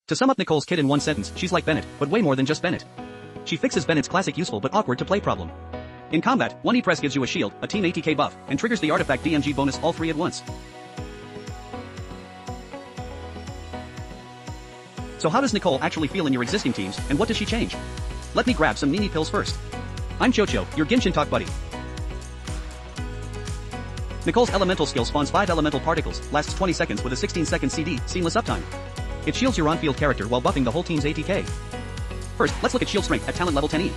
To sum up Nicole's kit in one sentence, she's like Bennett, but way more than just Bennett. She fixes Bennett's classic useful but awkward to play problem. In combat, one E-press gives you a shield, a team ATK buff, and triggers the artifact DMG bonus all three at once. So how does Nicole actually feel in your existing teams, and what does she change? Let me grab some Nini pills first. I'm Chocho, your Genshin Talk buddy. Nicole's elemental skill spawns 5 elemental particles, lasts 20 seconds with a 16-second CD, seamless uptime. It shields your on-field character while buffing the whole team's ATK. First, let's look at shield strength at talent level 10E.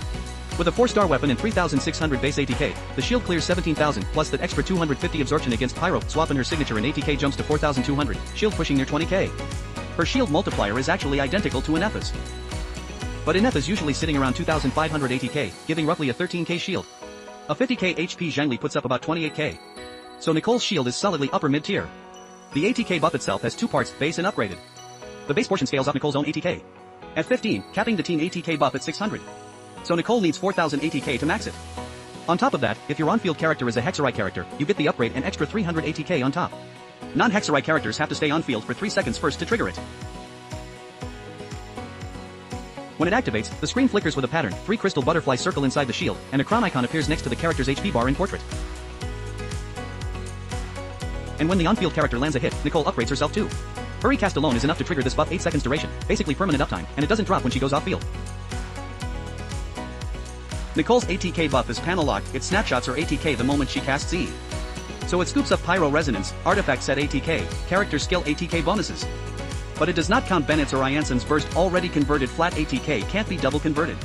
With a 4-star weapon and 3,600 base ATK, the shield clears 17,000 plus that extra 250 absorption against Pyro, swapping her signature and ATK jumps to 4,200, shield pushing near 20k. Her shield multiplier is actually identical to Inepha's. But Inepha's usually sitting around 2,500 ATK, giving roughly a 13k shield. A 50k HP Zhongli puts up about 28k. So Nicole's shield is solidly upper mid-tier. The ATK buff itself has two parts, base and upgraded. The base portion scales up Nicole's own ATK. At 15, capping the team ATK buff at 600. So Nicole needs 4,000 ATK to max it. On top of that, if your on-field character is a Hexerite character, you get the upgrade and extra 300 ATK on top. Non-Hexerite characters have to stay on field for 3 seconds first to trigger it. When it activates, the screen flickers with a pattern, 3 crystal butterflies circle inside the shield, and a crown icon appears next to the character's HP bar in portrait. And when the on-field character lands a hit, Nicole upgrades herself too. Hurry cast alone is enough to trigger this buff 8 seconds duration, basically permanent uptime, and it doesn't drop when she goes off field. Nicole's ATK buff is panel lock, it snapshots her ATK the moment she casts E. So it scoops up Pyro Resonance, artifact set ATK, character skill ATK bonuses. But it does not count Bennett's or Ianson's burst already converted flat ATK can't be double converted.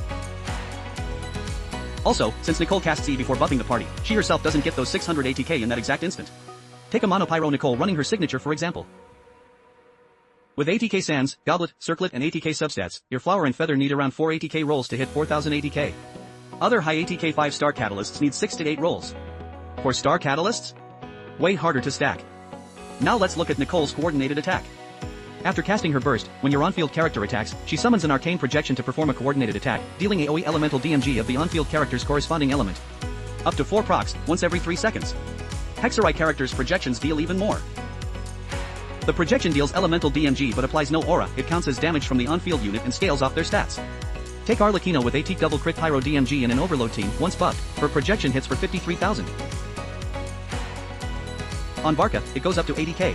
Also, since Nicole casts E before buffing the party, she herself doesn't get those 600 ATK in that exact instant. Take a mono Pyro Nicole running her signature for example. With ATK Sands, Goblet, Circlet and ATK substats, your Flower and Feather need around 4 ATK rolls to hit 4,000 ATK. Other high ATK 5-star catalysts need 6 to 8 rolls. For star catalysts? Way harder to stack. Now let's look at Nicole's coordinated attack. After casting her burst, when your on-field character attacks, she summons an arcane projection to perform a coordinated attack, dealing AoE elemental DMG of the on-field character's corresponding element. Up to 4 procs, once every 3 seconds. Hexerite characters' projections deal even more. The projection deals elemental DMG but applies no aura, it counts as damage from the on-field unit and scales off their stats. Take Arlecchino with AT double crit Pyro DMG in an overload team, once buffed, her projection hits for 53,000. On Varka, it goes up to 80k.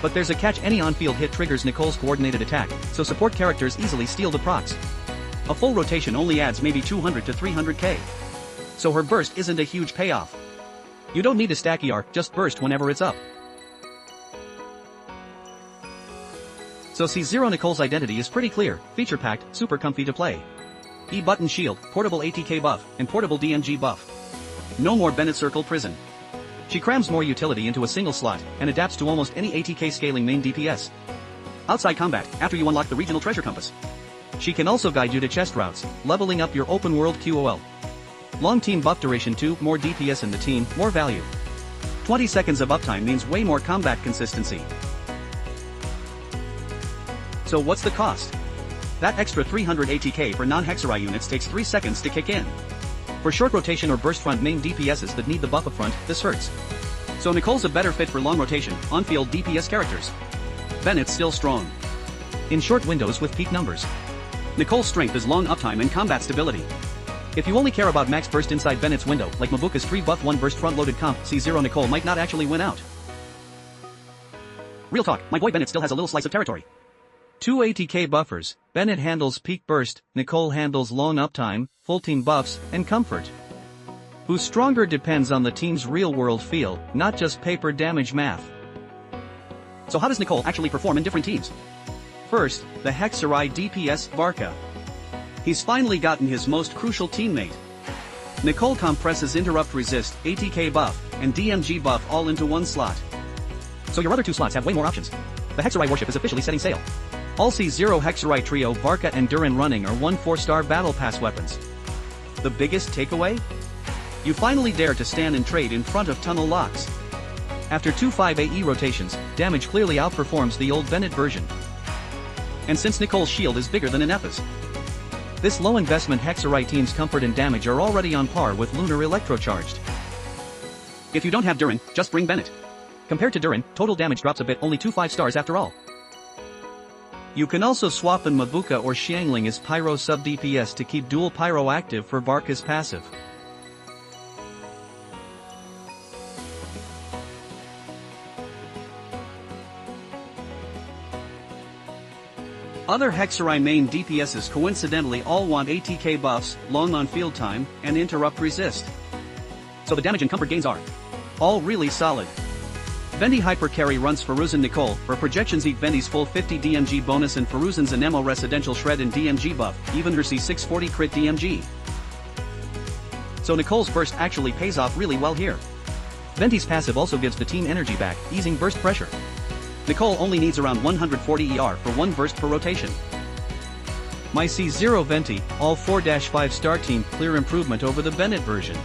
But there's a catch, any on-field hit triggers Nicole's coordinated attack, so support characters easily steal the procs. A full rotation only adds maybe 200 to 300k. So her burst isn't a huge payoff. You don't need to stack ER, just burst whenever it's up. So C0 Nicole's identity is pretty clear, feature-packed, super comfy to play. E-button shield, portable ATK buff, and portable DMG buff. No more Bennett Circle Prison. She crams more utility into a single slot, and adapts to almost any ATK scaling main DPS. Outside combat, after you unlock the regional treasure compass. She can also guide you to chest routes, leveling up your open world QOL. Long team buff duration 2, more DPS in the team, more value. 20 seconds of uptime means way more combat consistency. So what's the cost? That extra 300 ATK for non-Hexerite units takes 3 seconds to kick in. For short rotation or burst front main DPSs that need the buff upfront, this hurts. So Nicole's a better fit for long rotation, on-field DPS characters. Bennett's still strong. In short windows with peak numbers. Nicole's strength is long uptime and combat stability. If you only care about max burst inside Bennett's window, like Mabuka's 3 buff 1 burst front loaded comp, C0 Nicole might not actually win out. Real talk, my boy Bennett still has a little slice of territory. 2 ATK buffers, Bennett handles peak burst, Nicole handles long uptime, full team buffs, and comfort. Who's stronger depends on the team's real-world feel, not just paper damage math. So how does Nicole actually perform in different teams? First, the Hexerite DPS Varka. He's finally gotten his most crucial teammate. Nicole compresses interrupt resist, ATK buff, and DMG buff all into one slot. So your other 2 slots have way more options. The Hexerite worship is officially setting sail. All C0 Hexerite trio Varka and Durin running are 1 4-star battle pass weapons. The biggest takeaway? You finally dare to stand and trade in front of tunnel locks. After 2 5 AE rotations, damage clearly outperforms the old Bennett version. And since Nicole's shield is bigger than Inepha's, this low investment Hexerite team's comfort and damage are already on par with Lunar Electrocharged. If you don't have Durin, just bring Bennett. Compared to Durin, total damage drops a bit, only 2 5 stars after all. You can also swap in Mavuka or Xiangling as Pyro sub DPS to keep dual Pyro active for Varka's passive. Other Hexerai main DPSs coincidentally all want ATK buffs, long on field time, and interrupt resist. So the damage and comfort gains are all really solid. Venti Hypercarry runs Faruzan Nicole, where projections eat Venti's full 50 DMG bonus and Faruzan's Anemo Residential Shred and DMG buff, even her C640 crit DMG. So Nicole's burst actually pays off really well here. Venti's passive also gives the team energy back, easing burst pressure. Nicole only needs around 140 ER for one burst per rotation. My C0 Venti, all 4-5 star team clear improvement over the Bennett version.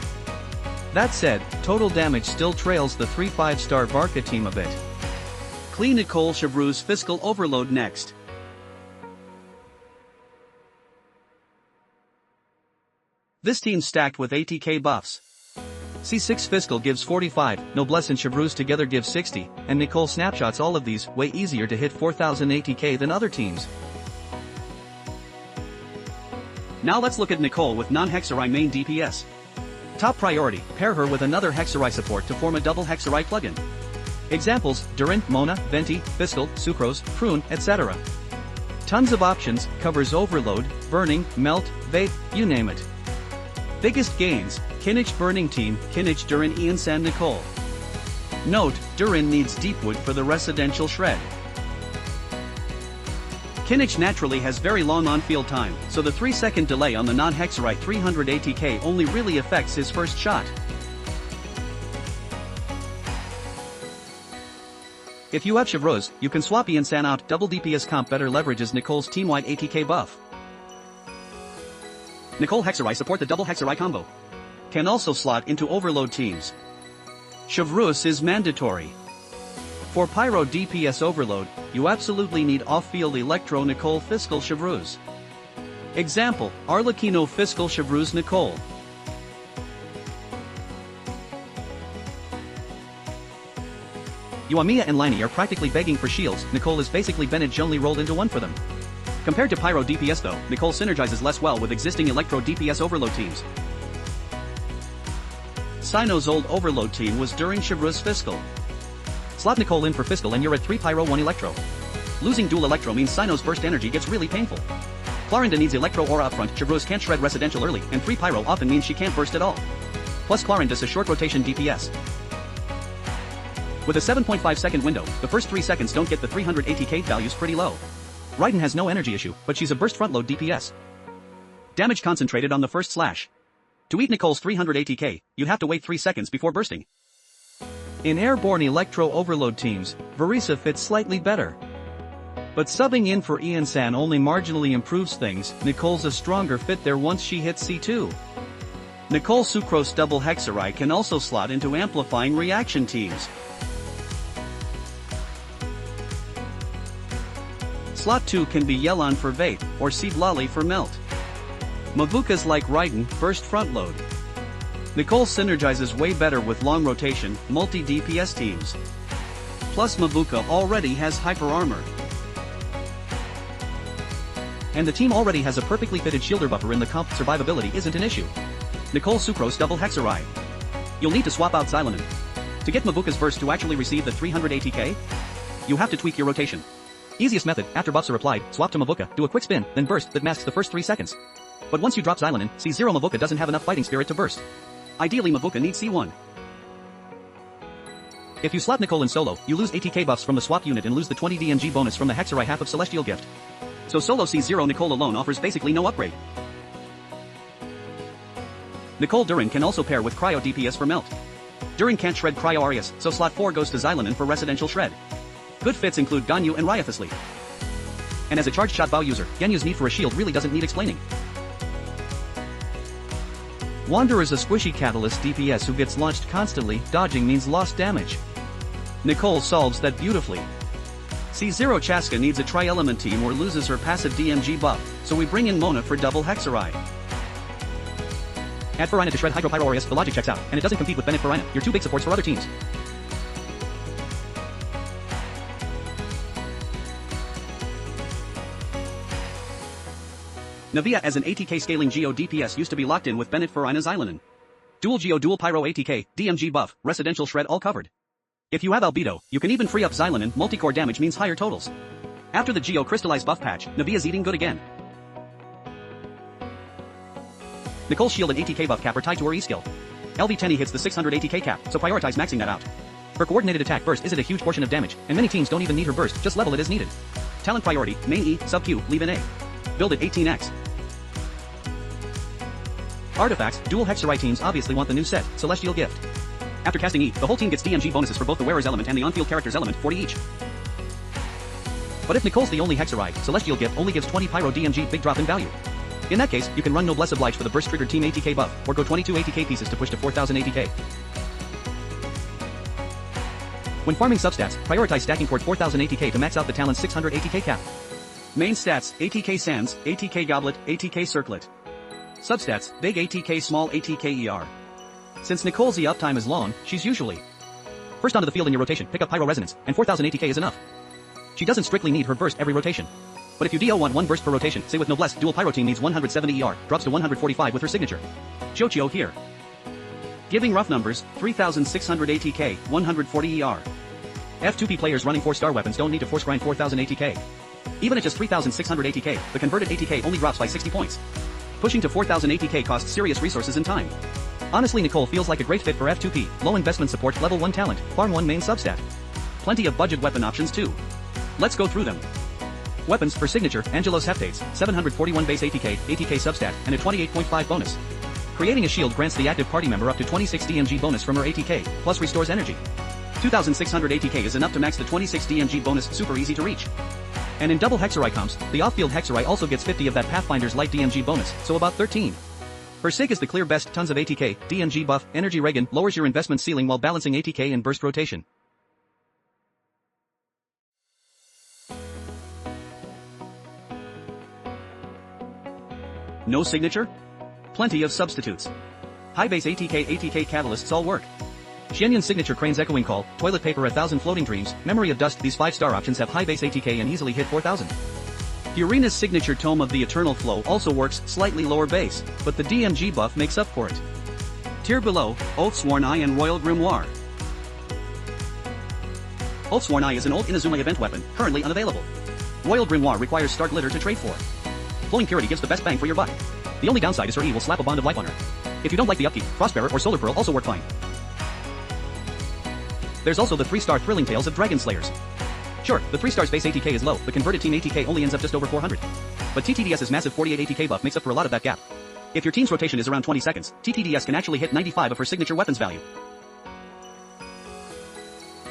That said, total damage still trails the 3-5 star Varka team a bit. Clean Nicole Chevreuse Fiscal Overload next. This team's stacked with ATK buffs. C6 Fiscal gives 45, Noblesse and Chevreuse together give 60, and Nicole snapshots all of these, way easier to hit 4000 ATK than other teams. Now let's look at Nicole with non-Hexerai main DPS. Top priority, pair her with another Hexerai support to form a double Hexerai plugin. Examples, Durin, Mona, Venti, Fiscal, Sucrose, Prune, etc. Tons of options, covers Overload, Burning, Melt, Vape, you name it. Biggest gains, Kinich Burning Team, Kinich Durin Ian San Nicole. Note, Durin needs Deepwood for the Residential Shred. Kinich naturally has very long on-field time, so the 3-second delay on the non-Hexerai 300 ATK only really affects his first shot. If you have Chevreuse, you can swap Ian San out, double DPS comp better leverages Nicole's team-wide ATK buff. Nicole Hexerai support the double Hexerai combo. Can also slot into Overload teams. Chevreuse is mandatory. For Pyro DPS Overload, you absolutely need off-field Electro Nicole Fiscal Chevreuse. Example, Arlecchino Fiscal Chevreuse Nicole. Yuamiya and Liney are practically begging for shields, Nicole is basically Bennett and Zhongli rolled into one for them. Compared to Pyro DPS though, Nicole synergizes less well with existing Electro DPS Overload teams. Sino's old Overload team was during Chevreuse Fiscal. Slot Nicole in for Fiscal and you're at 3 Pyro 1 Electro. Losing dual Electro means Sino's burst energy gets really painful. Clarinda needs Electro Aura upfront, Chevreuse can't shred Residential early, and 3 Pyro often means she can't burst at all. Plus Clarinda's a short rotation DPS. With a 7.5 second window, the first 3 seconds don't get the 300 ATK values pretty low. Raiden has no energy issue, but she's a burst frontload DPS. Damage concentrated on the first slash. To eat Nicole's 300 ATK, you'd have to wait 3 seconds before bursting. In airborne Electro Overload teams, Verisa fits slightly better. But subbing in for Ian San only marginally improves things, Nicole's a stronger fit there once she hits C2. Nicole Sucrose double Hexerai can also slot into amplifying reaction teams. Slot 2 can be Yelan for Vape, or Seedlali for Melt. Mavuka's like Raiden, burst front load. Nicole synergizes way better with long rotation, multi-DPS teams. Plus Mavuka already has hyper armor. And the team already has a perfectly fitted shielder buffer in the comp, survivability isn't an issue. Nicole Sucrose double Hexerai. You'll need to swap out Xylonin. To get Mavuka's burst to actually receive the 300 ATK, you have to tweak your rotation. Easiest method, after buffs are applied, swap to Mavuka, do a quick spin, then burst that masks the first 3 seconds. But once you drop Xylonin, C0 Mavuka doesn't have enough fighting spirit to burst. Ideally Mavuka needs C1. If you slot Nicole in solo, you lose ATK buffs from the swap unit and lose the 20 DMG bonus from the Hexerai half of Celestial Gift. So solo C0 Nicole alone offers basically no upgrade. Nicole Durin can also pair with Cryo DPS for Melt. Durin can't shred Cryo Arias, so slot 4 goes to Xylonin for Residential Shred. Good fits include Ganyu and Ryathisli. And as a charged shot bow user, Ganyu's need for a shield really doesn't need explaining. Wander is a squishy catalyst DPS who gets launched constantly, dodging means lost damage. Nicole solves that beautifully. C0 Chaska needs a tri-element team or loses her passive DMG buff, so we bring in Mona for double Hexerai. Add Farina to shred Hydro Pyro Aureus, the logic checks out, and it doesn't compete with Bennett Farina, your 2 big supports for other teams. Navia as an ATK scaling Geo DPS used to be locked in with Bennett for Zylanen. Dual Geo Dual Pyro ATK, DMG buff, Residential Shred all covered. If you have Albedo, you can even free up Zylanen, multi-core damage means higher totals. After the Geo Crystallized buff patch, Navia's eating good again. Nicole's shield and ATK buff cap are tied to her E-skill. LV10 hits the 600 ATK cap, so prioritize maxing that out. Her coordinated attack burst isn't a huge portion of damage, and many teams don't even need her burst, just level it as needed. Talent priority, main E, sub Q, leave in A. Build at 18x. Artifacts, dual Hexerite teams obviously want the new set, Celestial Gift. After casting E, the whole team gets DMG bonuses for both the wearer's element and the on-field character's element, 40 each. But if Nicole's the only Hexerite, Celestial Gift only gives 20 Pyro DMG big drop in value. In that case, you can run Noblesse Oblige for the burst triggered team ATK buff, or go 22 ATK pieces to push to 4000 ATK. When farming substats, prioritize stacking toward 4000 ATK to max out the talent's 600 ATK cap. Main stats, ATK Sands, ATK Goblet, ATK Circlet. Substats, Big ATK Small ATK ER. Since Nicole's E uptime is long, she's usually first onto the field in your rotation, pick up Pyro Resonance, and 4000 ATK is enough. She doesn't strictly need her burst every rotation. But if you DO want one burst per rotation, say with Noblesse, dual Pyro team needs 170 ER, drops to 145 with her signature. Chocho here. Giving rough numbers, 3600 ATK, 140 ER. F2P players running 4-star weapons don't need to force grind 4000 ATK. Even at just 3600 ATK, the converted ATK only drops by 60 points. Pushing to 4000 ATK costs serious resources and time. Honestly, Nicole feels like a great fit for F2P, low investment support, level 1 talent, farm 1 main substat. Plenty of budget weapon options too. Let's go through them. Weapons for signature, Angelos Heptates, 741 base ATK, ATK substat, and a 28.5 bonus. Creating a shield grants the active party member up to 26 DMG bonus from her ATK, plus restores energy. 2600 ATK is enough to max the 26 DMG bonus, super easy to reach. And in double Hexerite comps, the off-field Hexerite also gets 50 of that Pathfinder's light DMG bonus, so about 13. Her Sig is the clear best, tons of ATK, DMG buff, energy Regan, lowers your investment ceiling while balancing ATK and burst rotation. No signature? Plenty of substitutes. High base ATK catalysts all work. Xianyun's signature Crane's Echoing Call, Toilet Paper 1000 Floating Dreams, Memory of Dust. These 5-star options have high base ATK and easily hit 4000. Furina's signature Tome of the Eternal Flow also works, slightly lower base, but the DMG buff makes up for it. Tier below, Oathsworn Eye and Royal Grimoire. Oathsworn Eye is an old Inazuma event weapon, currently unavailable. Royal Grimoire requires Start Glitter to trade for. Flowing Purity gives the best bang for your buck. The only downside is her E will slap a Bond of Life on her. If you don't like the upkeep, Frostbearer or Solar Pearl also work fine. There's also the 3-star Thrilling Tales of Dragon Slayers. Sure, the 3-star base ATK is low, the converted team ATK only ends up just over 400. But TTDS's massive 48 ATK buff makes up for a lot of that gap. If your team's rotation is around 20 seconds, TTDS can actually hit 95 of her signature weapons value.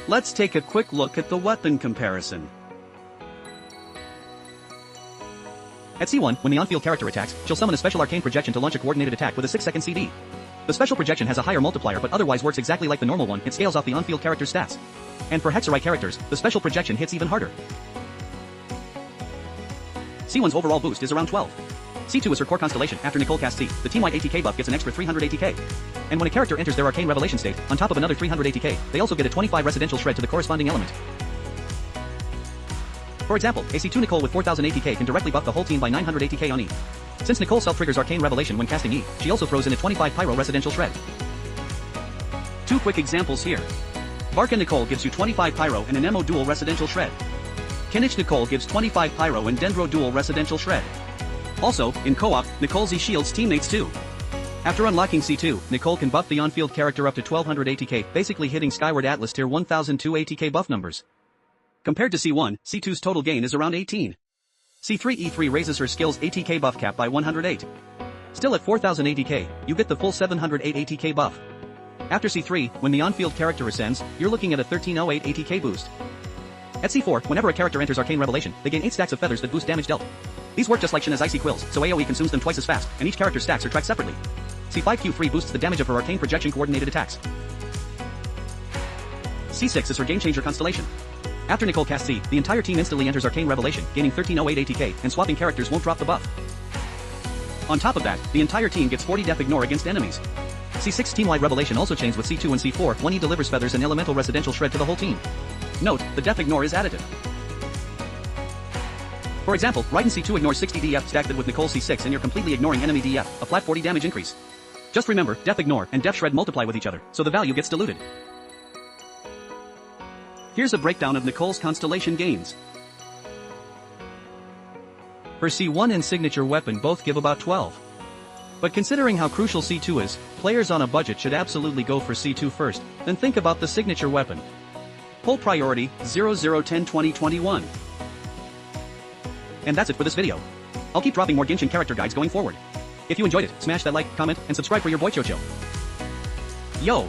Let's take a quick look at the weapon comparison. At C1, when the on-field character attacks, she'll summon a special arcane projection to launch a coordinated attack with a 6-second CD. The special projection has a higher multiplier but otherwise works exactly like the normal one, it scales off the on-field character's stats. And for Hexerite characters, the special projection hits even harder. C1's overall boost is around 12. C2 is her core constellation. After Nicole casts C, the team-wide ATK buff gets an extra 300 ATK. And when a character enters their arcane revelation state, on top of another 300 ATK, they also get a 25 residential shred to the corresponding element. For example, a C2 Nicole with 4000 ATK can directly buff the whole team by 900 ATK on E. Since Nicole self-triggers Arcane Revelation when casting E, she also throws in a 25 Pyro Residential Shred. Two quick examples here. Varka Nicole gives you 25 Pyro and an MO Dual Residential Shred. Kinich Nicole gives 25 Pyro and Dendro Dual Residential Shred. Also, in co-op, Nicole Z shields teammates too. After unlocking C2, Nicole can buff the on-field character up to 1200 ATK, basically hitting Skyward Atlas tier 1002 ATK buff numbers. Compared to C1, C2's total gain is around 18. C3 E3 raises her skill's ATK buff cap by 108. Still at 4000 ATK, you get the full 708 ATK buff. After C3, when the on-field character ascends, you're looking at a 1308 ATK boost. At C4, whenever a character enters Arcane Revelation, they gain 8 stacks of feathers that boost damage dealt. These work just like Shina's Icy Quills, so AoE consumes them twice as fast, and each character's stacks are tracked separately. C5 Q3 boosts the damage of her Arcane Projection coordinated attacks. C6 is her Game Changer constellation. After Nicole casts C, the entire team instantly enters Arcane Revelation, gaining 1308 ATK, and swapping characters won't drop the buff. On top of that, the entire team gets 40 Death Ignore against enemies. C6 Team-wide Revelation also chains with C2 and C4, 1E delivers feathers and elemental residential shred to the whole team. Note, the Death Ignore is additive. For For example, Raiden C2 ignores 60 DF stacked with Nicole C6 and you're completely ignoring enemy DF, a flat 40 damage increase. Just remember, Def Ignore and Def Shred multiply with each other, so the value gets diluted. Here's a breakdown of Nicole's constellation gains. Her C1 and signature weapon both give about 12. But considering how crucial C2 is, players on a budget should absolutely go for C2 first, then think about the signature weapon. Pull priority, 0010-2021. And that's it for this video. I'll keep dropping more Genshin character guides going forward. If you enjoyed it, smash that like, comment, and subscribe for your boy Chocho. Yo!